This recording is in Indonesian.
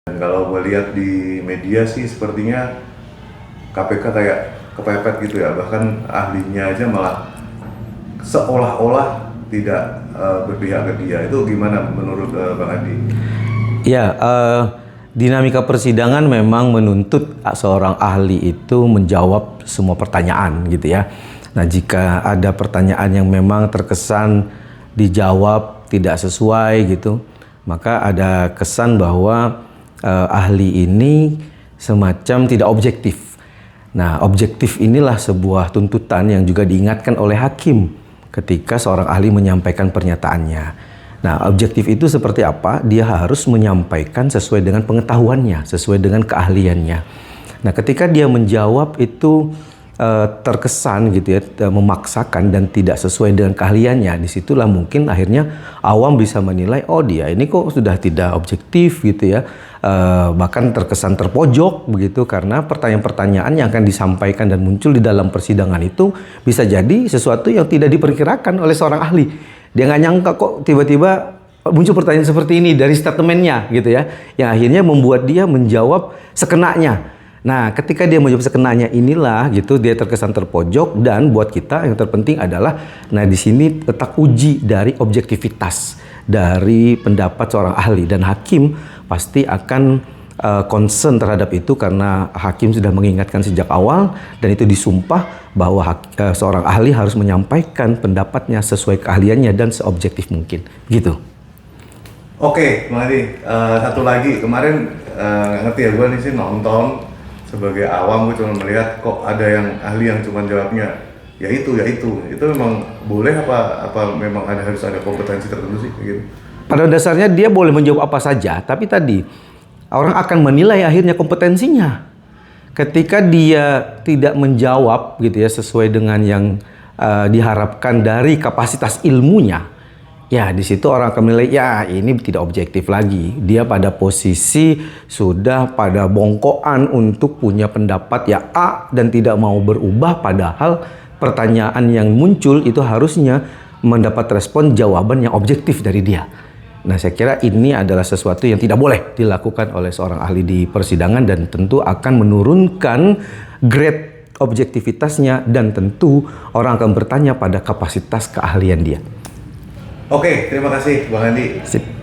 Dan kalau gue lihat di media sih sepertinya KPK kayak kepepet gitu ya, bahkan ahlinya aja malah seolah-olah tidak berpihak ke dia. Itu gimana menurut Bang Adi? Ya, dinamika persidangan memang menuntut seorang ahli itu menjawab semua pertanyaan gitu ya. Nah, jika ada pertanyaan yang memang terkesan dijawab tidak sesuai gitu, maka ada kesan bahwa ahli ini semacam tidak objektif. Nah, objektif inilah sebuah tuntutan yang juga diingatkan oleh hakim ketika seorang ahli menyampaikan pernyataannya. Nah, objektif itu seperti apa? Dia harus menyampaikan sesuai dengan pengetahuannya, sesuai dengan keahliannya. Nah, ketika dia menjawab itu terkesan gitu ya, memaksakan dan tidak sesuai dengan keahliannya, disitulah mungkin akhirnya awam bisa menilai, oh dia ini kok sudah tidak objektif gitu ya, bahkan terkesan terpojok begitu, karena pertanyaan-pertanyaan yang akan disampaikan dan muncul di dalam persidangan itu bisa jadi sesuatu yang tidak diperkirakan oleh seorang ahli. Dia nggak nyangka kok tiba-tiba muncul pertanyaan seperti ini dari statementnya gitu ya, yang akhirnya membuat dia menjawab sekenanya. Nah, ketika dia menjawab sekenanya inilah gitu, dia terkesan terpojok. Dan buat kita yang terpenting adalah, nah di sini letak uji dari objektivitas dari pendapat seorang ahli, dan hakim pasti akan concern terhadap itu karena hakim sudah mengingatkan sejak awal dan itu disumpah bahwa seorang ahli harus menyampaikan pendapatnya sesuai keahliannya dan seobjektif mungkin gitu. Oke, Bang Adi, satu lagi kemarin nggak ngerti ya, gue nih sih nonton sebagai awam, gue cuma melihat kok ada yang ahli yang cuma jawabnya ya itu memang boleh apa memang harus ada kompetensi tertentu sih gitu? Pada dasarnya dia boleh menjawab apa saja, tapi tadi orang akan menilai akhirnya kompetensinya. Ketika dia tidak menjawab gitu ya sesuai dengan yang diharapkan dari kapasitas ilmunya, ya di situ orang akan menilai ya ini tidak objektif lagi. Dia pada posisi sudah pada bongkoan untuk punya pendapat ya A dan tidak mau berubah, padahal pertanyaan yang muncul itu harusnya mendapat respon jawaban yang objektif dari dia. Nah, saya kira ini adalah sesuatu yang tidak boleh dilakukan oleh seorang ahli di persidangan dan tentu akan menurunkan grade objektivitasnya, dan tentu orang akan bertanya pada kapasitas keahlian dia. Oke, terima kasih Bang Andi. Sip.